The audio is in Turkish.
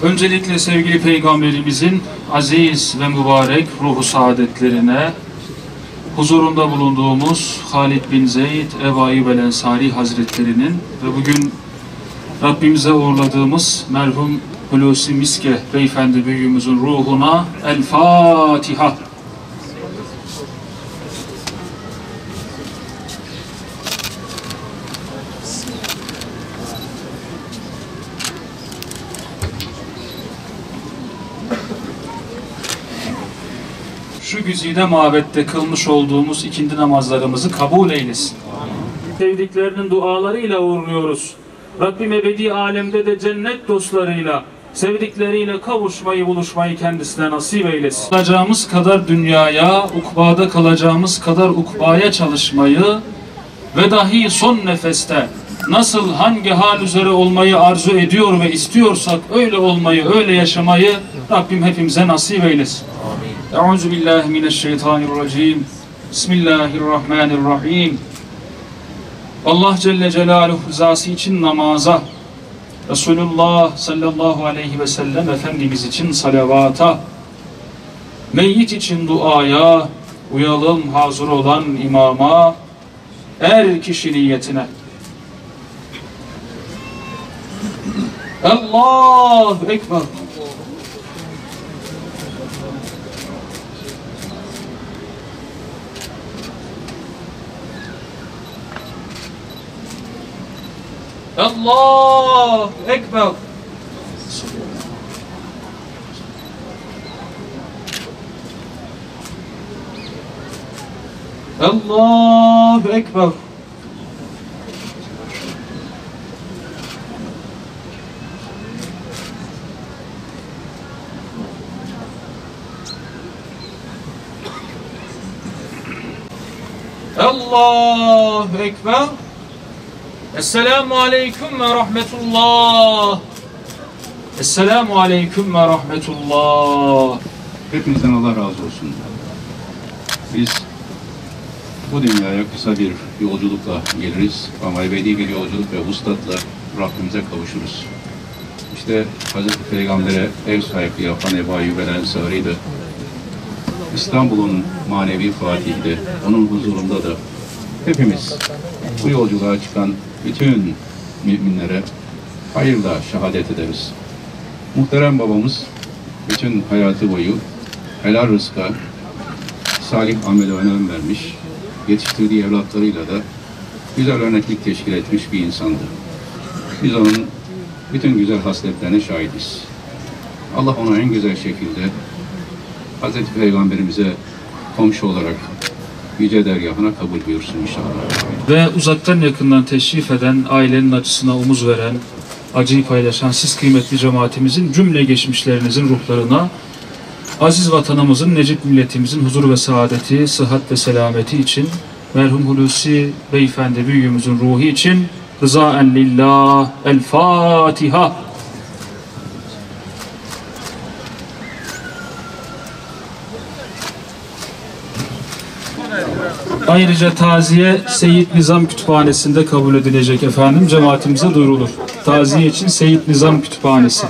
Öncelikle sevgili Peygamberimizin aziz ve mübarek ruhu saadetlerine, huzurunda bulunduğumuz Halid bin Zeyd Ebu Eyyub el-Ensari Hazretlerinin ve bugün Rabbimize uğurladığımız merhum Hulusi Miske Beyefendi büyüğümüzün ruhuna El Fatiha. Şu güzide mabette kılmış olduğumuz ikindi namazlarımızı kabul eylesin. Sevdiklerinin dualarıyla uğurluyoruz. Rabbim ebedi alemde de cennet dostlarıyla, sevdikleriyle kavuşmayı, buluşmayı kendisine nasip eylesin. Kalacağımız kadar dünyaya, ukbada kalacağımız kadar ukbaya çalışmayı ve dahi son nefeste nasıl hangi hal üzere olmayı arzu ediyor ve istiyorsak öyle olmayı, öyle yaşamayı Rabbim hepimize nasip eylesin. Euzubillahimineşşeytanirracim. Bismillahirrahmanirrahim. Allah Celle Celaluhu rızası için namaza, Resulullah sallallahu aleyhi ve sellem Efendimiz için salavata, meyyit için duaya, uyalım hazır olan imama, her kişi niyetine. Allahu Ekber. Allahu Ekber. Allahu Ekber. Allahu Ekber. Esselamu aleyküm ve rahmetullah. Esselamu aleyküm ve rahmetullah. Hepinizden Allah razı olsun. Biz bu dünyaya kısa bir yolculukla geliriz ama ebedi bir yolculuk ve vuslatla Rabbimize kavuşuruz. İşte Hazreti Peygamber'e ev sahipliği yapan Ebu Eyyub el-Ensari'ydi. İstanbul'un manevi fatihiydi. Onun huzurunda da hepimiz bu yolculuğa çıkan bütün müminlere hayırla şehadet ederiz. Muhterem babamız bütün hayatı boyu helal rızka, salih amele önem vermiş, yetiştirdiği evlatlarıyla da güzel örneklik teşkil etmiş bir insandı. Biz onun bütün güzel hasletlerine şahidiz. Allah onu en güzel şekilde Hazreti Peygamberimize komşu olarak yüce dergahına kabul buyursun inşallah. Ve uzaktan yakından teşrif eden, ailenin acısına omuz veren, acıyı paylaşan siz kıymetli cemaatimizin cümle geçmişlerinizin ruhlarına, aziz vatanımızın, necip milletimizin huzur ve saadeti, sıhhat ve selameti için, merhum Hulusi Beyefendi büyüğümüzün ruhu için rızaen lillah. El Fatiha. Ayrıca taziye Seyyid Nizam Kütüphanesi'nde kabul edilecek efendim. Cemaatimize duyurulur. Taziye için Seyyid Nizam Kütüphanesi.